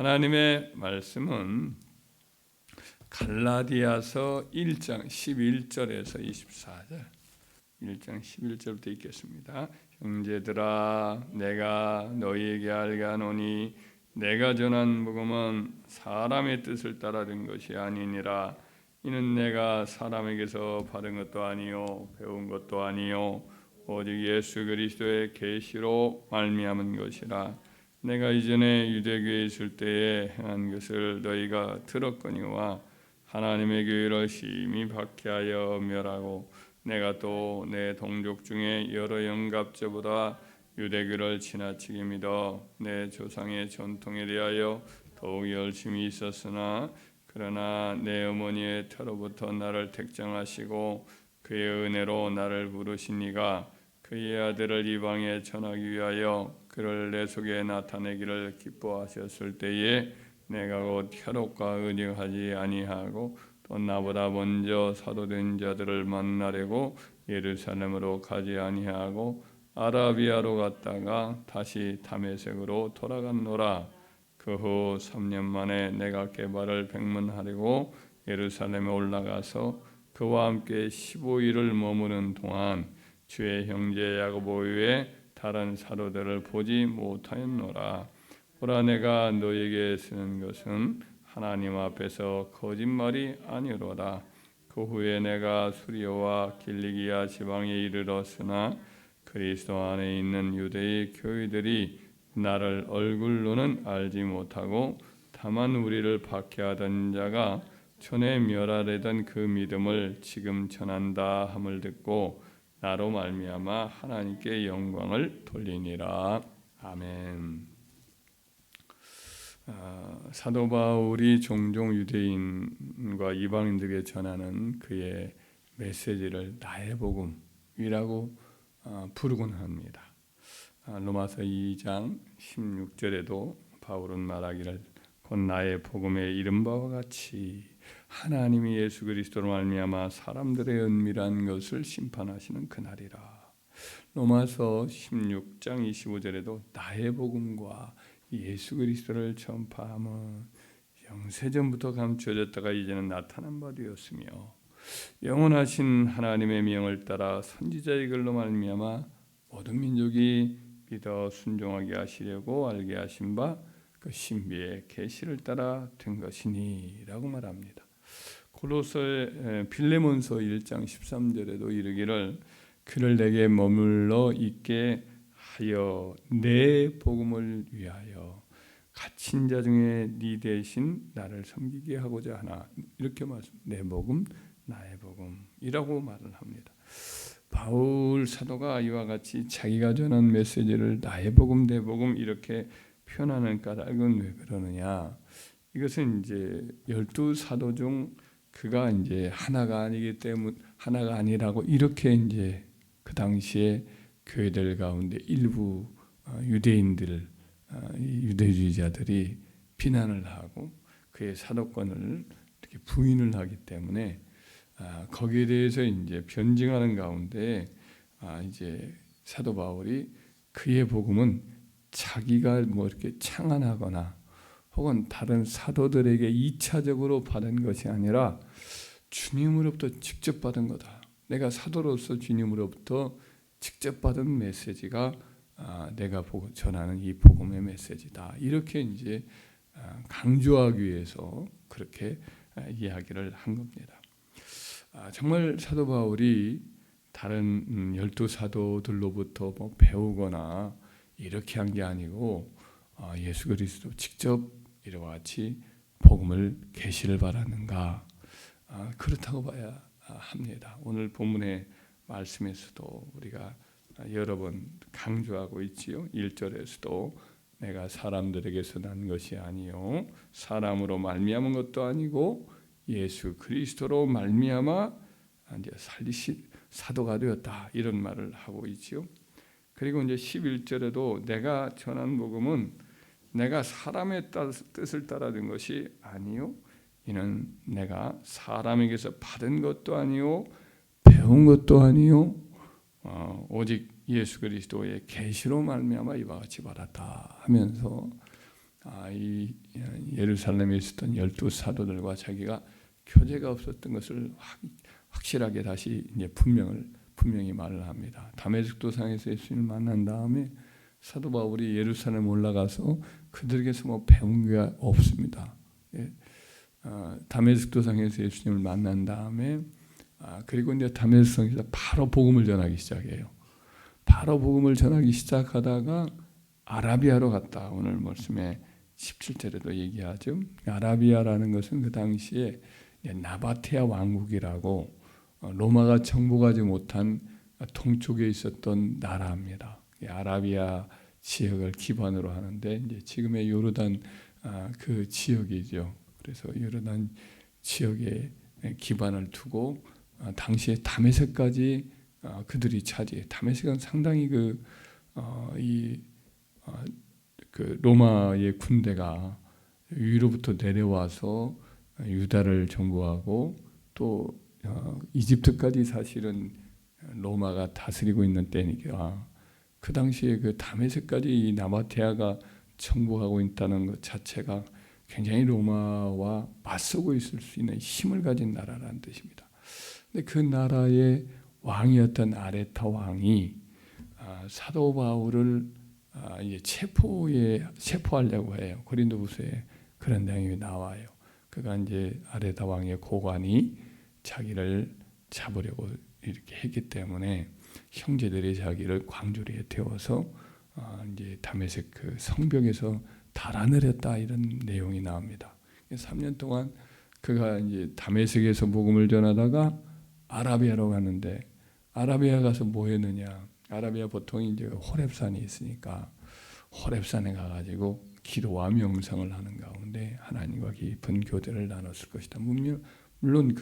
하나님의 말씀은 갈라디아서 1장 11절에서 24절 1장 11절부터 읽겠습니다. 형제들아 내가 너희에게 알게 하노니 내가 전한 복음은 사람의 뜻을 따라 된 것이 아니니라. 이는 내가 사람에게서 받은 것도 아니요 배운 것도 아니요 오직 예수 그리스도의 계시로 말미암은 것이라. 내가 이전에 유대교에 있을 때에 행한 것을 너희가 들었거니와 하나님의 교회를 심히 박해하여 멸하고 내가 또 내 동족 중에 여러 영갑자보다 유대교를 지나치게 믿어 내 조상의 전통에 대하여 더욱 열심히 있었으나 그러나 내 어머니의 태로부터 나를 택정하시고 그의 은혜로 나를 부르신 이가 그의 아들을 이방에 전하기 위하여 그를 내 속에 나타내기를 기뻐하셨을 때에 내가 곧 혈육과 의지하지 아니하고 또 나보다 먼저 사도된 자들을 만나려고 예루살렘으로 가지 아니하고 아라비아로 갔다가 다시 다메섹으로 돌아갔노라. 그 후 3년 만에 내가 게바를 백문하려고 예루살렘에 올라가서 그와 함께 15일을 머무는 동안 주의 형제 야고보 외에 다른 사도들을 보지 못하였노라. 보라 내가 너에게 쓰는 것은 하나님 앞에서 거짓말이 아니로다. 그 후에 내가 수리아와 길리기아 지방에 이르렀으나 그리스도 안에 있는 유대의 교회들이 나를 얼굴로는 알지 못하고 다만 우리를 박해하던 자가 전에 멸하려던 그 믿음을 지금 전한다 함을 듣고 나로 말미암아 하나님께 영광을 돌리니라. 아멘. 사도 바울이 종종 유대인과 이방인들에게 전하는 그의 메시지를 나의 복음이라고 부르곤 합니다. 로마서 2장 16절에도 바울은 말하기를 곧 나의 복음에 이른 바와 같이 하나님이 예수 그리스도로 말미암아 사람들의 은밀한 것을 심판하시는 그날이라. 로마서 16장 25절에도 나의 복음과 예수 그리스도를 전파함은 영세전부터 감추어졌다가 이제는 나타난 바 되었으며 영원하신 하나님의 명을 따라 선지자의 글로 말미암아 모든 민족이 믿어 순종하게 하시려고 알게 하신 바 그 신비의 계시를 따라 된 것이니라고 말합니다. 빌레몬서 1장 13절에도 이르기를 그를 내게 머물러 있게 하여 내 복음을 위하여 갇힌 자 중에 네 대신 나를 섬기게 하고자 하나. 이렇게 말씀. 내 복음 나의 복음이라고 말을 합니다. 바울 사도가 이와 같이 자기가 전한 메시지를 나의 복음 내 복음 이렇게 표현하는 까닭은 왜 그러느냐? 이것은 이제 12사도 중 그가 이제 하나가 아니기 때문에 하나가 아니라고 이렇게 이제 그 당시에 교회들 가운데 일부 유대인들 유대주의자들이 비난을 하고 그의 사도권을 이렇게 부인을 하기 때문에 거기에 대해서 이제 변증하는 가운데 이제 사도 바울이 그의 복음은 자기가 뭐 이렇게 창안하거나 혹은 다른 사도들에게 2차적으로 받은 것이 아니라 주님으로부터 직접 받은 거다. 내가 사도로서 주님으로부터 직접 받은 메시지가 내가 전하는 이 복음의 메시지다. 이렇게 이제 강조하기 위해서 그렇게 이야기를 한 겁니다. 정말 사도 바울이 다른 12사도들로부터 뭐 배우거나 이렇게 한 게 아니고 예수 그리스도 직접 이와 같이 복음을 계시를 받았는가? 그렇다고 봐야 합니다. 오늘 본문의 말씀에서도 우리가 여러 번 강조하고 있지요. 1절에서도 내가 사람들에게서 난 것이 아니요 사람으로 말미암은 것도 아니고 예수 그리스도로 말미암아 이제 살리신 사도가 되었다. 이런 말을 하고 있지요. 그리고 이제 11절에도 내가 전한 복음은 내가 사람의 뜻을 따라 된 것이 아니요 이는 내가 사람에게서 받은 것도 아니요 배운 것도 아니요 오직 예수 그리스도의 계시로 말미암아 이와 같이 받았다 하면서 이 예루살렘에 있었던 12사도들과 자기가 교제가 없었던 것을 확실하게 다시 이제 분명히 말을 합니다. 다메섹 도상에서 예수님을 만난 다음에 사도 바울이 예루살렘 올라가서 그들에게서 뭐 배운 게 없습니다. 다메섹 도상에서 예수님을 만난 다음에 그리고 이제 다메섹 성에서 바로 복음을 전하기 시작해요. 바로 복음을 전하기 시작하다가 아라비아로 갔다. 오늘 말씀에 17절에도 얘기하죠. 아라비아라는 것은 그 당시에 나바테아 왕국이라고 로마가 정복하지 못한 동쪽에 있었던 나라입니다. 아라비아 지역을 기반으로 하는데 이제 지금의 요르단 그 지역이죠. 그래서 요르단 지역에 기반을 두고 당시에 다메섹까지 그들이 차지해. 다메섹은 상당히 그 로마의 군대가 위로부터 내려와서 유다를 정복하고 또 이집트까지 사실은 로마가 다스리고 있는 때니까 그 당시에 그 다메섹까지 이 나바테아가 정복하고 있다는 것 자체가 굉장히 로마와 맞서고 있을 수 있는 힘을 가진 나라라는 뜻입니다. 근데 그 나라의 왕이었던 아레타 왕이 사도 바울을 이제 체포하려고 해요. 고린도후서에 그런 내용이 나와요. 그가 이제 아레타 왕의 고관이 자기를 잡으려고 이렇게 했기 때문에 형제들이 자기를 광주리에 태워서 이제 다메섹 그 성벽에서 달아내렸다 이런 내용이 나옵니다. 3년 동안 그가 이제 다메섹에서 복음을 전하다가 아라비아로 갔는데 아라비아 가서 뭐 했느냐? 아라비아 보통 이제 호렙산이 있으니까 호렙산에 가가지고 기도와 명상을 하는 가운데 하나님과 깊은 교제를 나눴을 것이다. 물론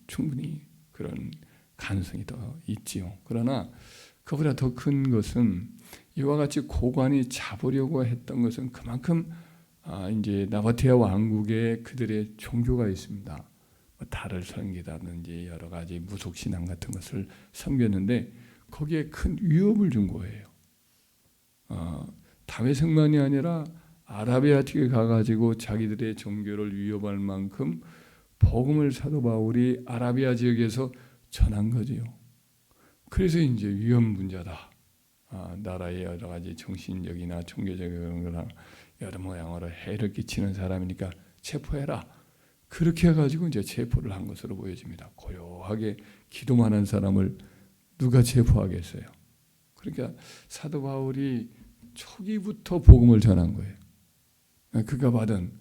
충분히 그런 가능성이 더 있지요. 그러나 그보다 더 큰 것은 이와 같이 고관이 잡으려고 했던 것은 그만큼 이제 나바테아 왕국에 그들의 종교가 있습니다. 달을 섬기다든지 여러 가지 무속 신앙 같은 것을 섬겼는데 거기에 큰 위협을 준 거예요. 다메섹만이 아니라 아라비아 쪽에 가가지고 자기들의 종교를 위협할 만큼 복음을 사도 바울이 아라비아 지역에서 전한 거지요. 그래서 이제 위험 분자다. 나라의 여러 가지 정신적이나 종교적인 거나 여러 모양으로 해를 끼치는 사람이니까 체포해라. 그렇게 해가지고 이제 체포를 한 것으로 보여집니다. 고요하게 기도만 한 사람을 누가 체포하겠어요? 그러니까 사도 바울이 초기부터 복음을 전한 거예요. 그가 받은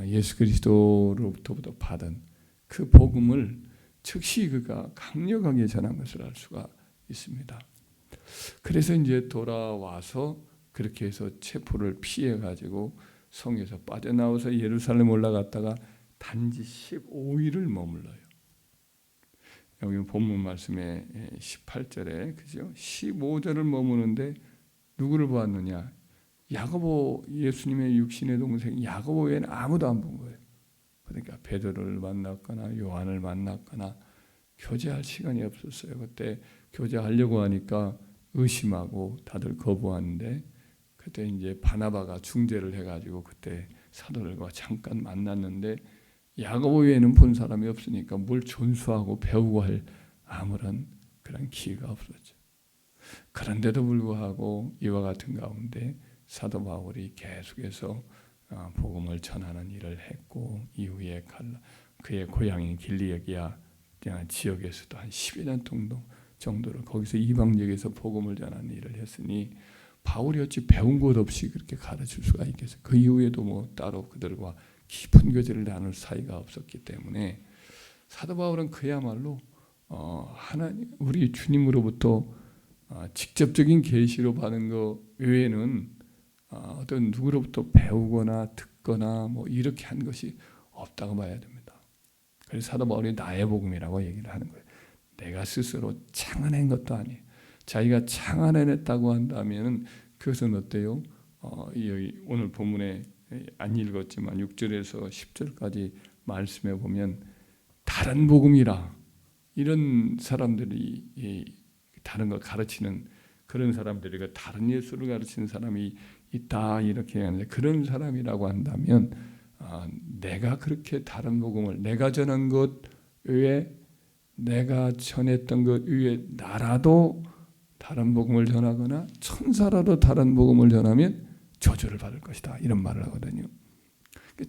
예수 그리스도로부터 받은 그 복음을 즉시 그가 강력하게 전한 것을 알 수가 있습니다. 그래서 이제 돌아와서 그렇게 해서 체포를 피해 가지고 성에서 빠져나와서 예루살렘 올라갔다가 단지 15일을 머물러요. 여기 본문 말씀에 18절에 그죠? 15절을 머무는데 누구를 보았느냐? 야고보, 예수님의 육신의 동생 야고보 외에는 아무도 안 본 거예요. 그러니까 베드로를 만났거나 요한을 만났거나 교제할 시간이 없었어요. 그때 교제하려고 하니까 의심하고 다들 거부하는데 그때 이제 바나바가 중재를 해가지고 그때 사도들과 잠깐 만났는데 야고보 외에는 본 사람이 없으니까 뭘 존수하고 배우고 할 아무런 그런 기회가 없었죠. 그런데도 불구하고 이와 같은 가운데 사도 바울이 계속해서 복음을 전하는 일을 했고 이후에 그의 고향인 길리기아 지역에서도 한 12년 정도를 거기서 이방 지역에서 복음을 전하는 일을 했으니 바울이 어찌 배운 것 없이 그렇게 가르칠 수가 있겠어요. 그 이후에도 뭐 따로 그들과 깊은 교제를 나눌 사이가 없었기 때문에 사도 바울은 그야말로 하나님 우리 주님으로부터 직접적인 계시로 받은 것 외에는 어떤 누구로부터 배우거나 듣거나 뭐 이렇게 한 것이 없다고 봐야 됩니다. 그래서 사도 바울이 나의 복음이라고 얘기를 하는 거예요. 내가 스스로 창안한 것도 아니에요. 자기가 창안해냈다고 한다면 그것은 어때요? 여기 오늘 본문에 안 읽었지만 6절에서 10절까지 말씀해 보면 다른 복음이라 이런 사람들이 다른 걸 가르치는 그런 사람들이 다른 예수를 가르치는 사람이 있다 이렇게 하는데 그런 사람이라고 한다면 내가 그렇게 다른 복음을 내가 전한 것 외에 내가 전했던 것 위에 나라도 다른 복음을 전하거나 천사라도 다른 복음을 전하면 저주를 받을 것이다 이런 말을 하거든요.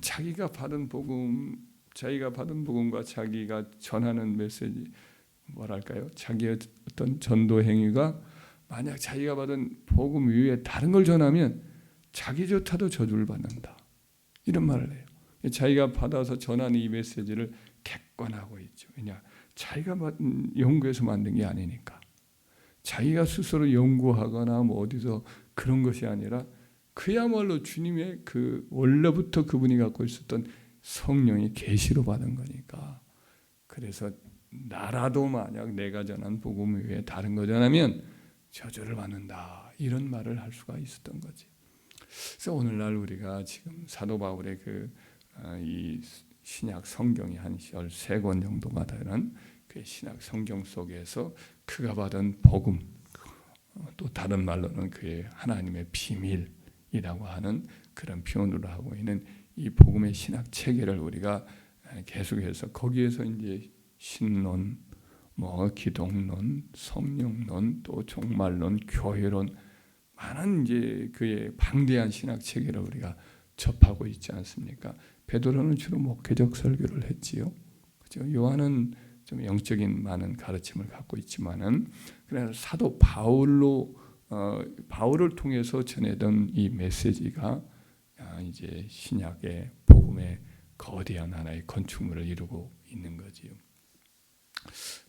자기가 받은 복음과 자기가 전하는 메시지 뭐랄까요? 자기의 어떤 전도 행위가 만약 자기가 받은 복음 위에 다른 걸 전하면 자기조차도 저주를 받는다 이런 말을 해요. 자기가 받아서 전하는 이 메시지를 객관하고 있죠. 왜냐? 자기가 연구해서 만든 게 아니니까. 자기가 스스로 연구하거나 뭐 어디서 그런 것이 아니라 그야말로 주님의 그 원래부터 그분이 갖고 있었던 성령이 계시로 받은 거니까. 그래서 나라도 만약 내가 전한 복음 외에 다른 거 전하면 저주를 받는다 이런 말을 할 수가 있었던 거지. 그래서 오늘날 우리가 지금 사도 바울의 이 신약 성경이 한 13권 정도가 되는 그 신약 성경 속에서 그가 받은 복음, 또 다른 말로는 그의 하나님의 비밀이라고 하는 그런 표현으로 하고 있는 이 복음의 신학 체계를 우리가 계속해서 거기에서 이제 신론, 뭐 기독론, 성령론, 또 종말론, 교회론 많은 이제 그의 방대한 신학 체계를 우리가 접하고 있지 않습니까? 베드로는 주로 목회적 설교를 했지요. 그죠? 요한은 좀 영적인 많은 가르침을 갖고 있지만은 그래서 사도 바울을 통해서 전해던 이 메시지가 이제 신약의 복음의 거대한 하나의 건축물을 이루고 있는 거지요.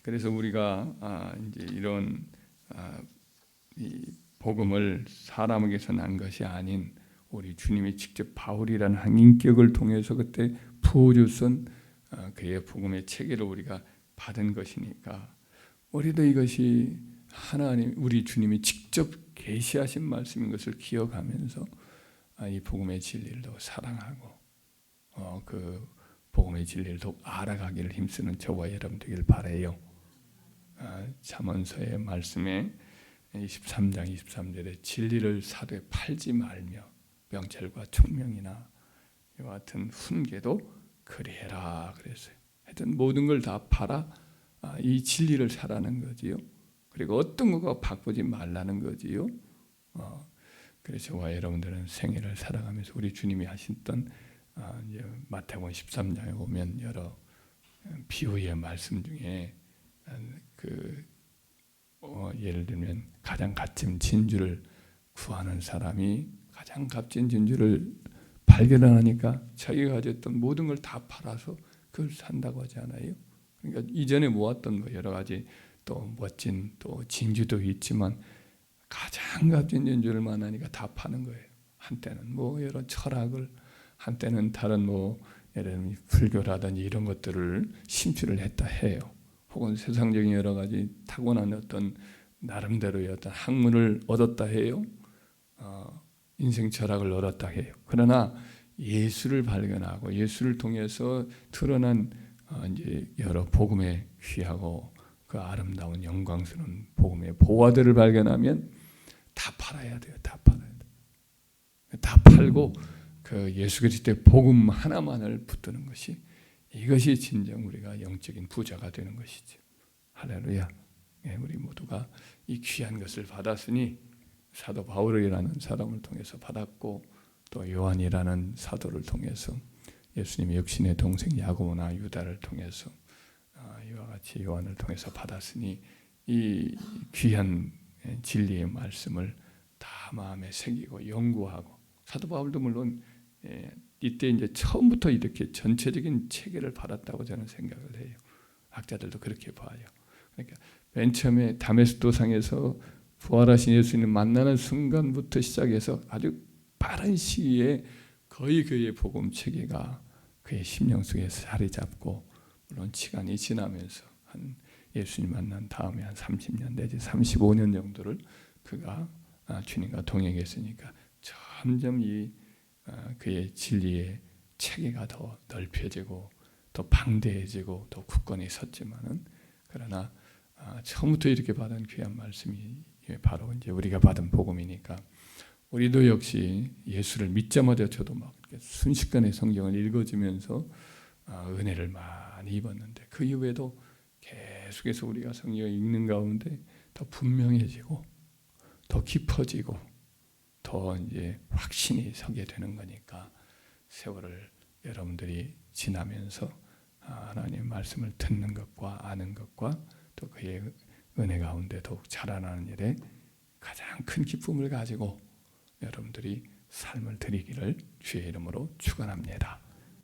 그래서 우리가 이제 이런 이 복음을 사람에게서 난 것이 아닌 우리 주님이 직접 바울이라는 한 인격을 통해서 그때 부어주신 그의 복음의 체계를 우리가 받은 것이니까 우리도 이것이 하나님 우리 주님이 직접 계시하신 말씀인 것을 기억하면서 이 복음의 진리를 더 사랑하고 그 복음의 진리를 더욱 알아가기를 힘쓰는 저와 여러분 되길 바라요. 잠언서의 말씀에 23장 23절에 진리를 사도에 팔지 말며 명철과 총명이나 이와 같은 훈계도 그리해라 그랬어요. 하여튼 모든 걸 다 팔아 이 진리를 사라는 거지요. 그리고 어떤 것과 바꾸지 말라는 거지요. 그래서 저와 여러분들은 생애를 살아가면서 우리 주님이 하셨던 이제 마태복음 13장에 보면 여러 비유의 말씀 중에 예를 들면 가장 값진 진주를 구하는 사람이 가장 값진 진주를 발견하니까 자기가 가졌던 모든 걸 다 팔아서 그걸 산다고 하지 않아요? 그러니까 이전에 모았던 거 여러 가지 또 멋진 또 진주도 있지만 가장 값진 진주를 만나니까 다 파는 거예요. 한때는 뭐 여러 철학을, 한때는 다른 뭐 예를 들면 불교라든지 이런 것들을 심취를 했다 해요. 혹은 세상적인 여러 가지 타고난 어떤 나름대로의 어떤 학문을 얻었다 해요. 인생 철학을 얻었다 해요. 그러나 예수를 발견하고 예수를 통해서 드러난 이제 여러 복음의 귀하고 그 아름다운 영광스러운 복음의 보화들을 발견하면 다 팔아야 돼요. 다 팔아야 돼요. 다 팔고 그 예수 그리스도의 복음 하나만을 붙드는 것이 이것이 진정 우리가 영적인 부자가 되는 것이죠. 할렐루야. 우리 모두가 이 귀한 것을 받았으니 사도 바울이라는 사람을 통해서 받았고 또 요한이라는 사도를 통해서 예수님의 역신의 동생 야고보나 유다를 통해서 이와 같이 요한을 통해서 받았으니 이 귀한 진리의 말씀을 다 마음에 새기고 연구하고 사도 바울도 물론 이때 이제 처음부터 이렇게 전체적인 체계를 받았다고 저는 생각을 해요. 학자들도 그렇게 봐요. 그러니까 맨 처음에 다메섹 도상에서 부활하신 예수님 만나는 순간부터 시작해서 아주 빠른 시기에 거의 그의 복음 체계가 그의 심령 속에 자리 잡고 물론 시간이 지나면서 한 예수님 만난 다음에 한 30년 내지 35년 정도를 그가 주님과 동행했으니까 점점 이 그의 진리의 체계가 더 넓혀지고 더 방대해지고 더 굳건히 섰지만은 그러나 처음부터 이렇게 받은 귀한 말씀이 바로 이제 우리가 받은 복음이니까 우리도 역시 예수를 믿자마자 저도 막 순식간에 성경을 읽어지면서 은혜를 많이 입었는데 그 이후에도 계속해서 우리가 성경을 읽는 가운데 더 분명해지고 더 깊어지고 더 이제 확신이 서게 되는 거니까 세월을 여러분들이 지나면서 하나님의 말씀을 듣는 것과 아는 것과 또 그의 은혜 가운데 더욱 자라나는 일에 가장 큰 기쁨을 가지고 여러분들이 삶을 드리기를 주의 이름으로 축원합니다.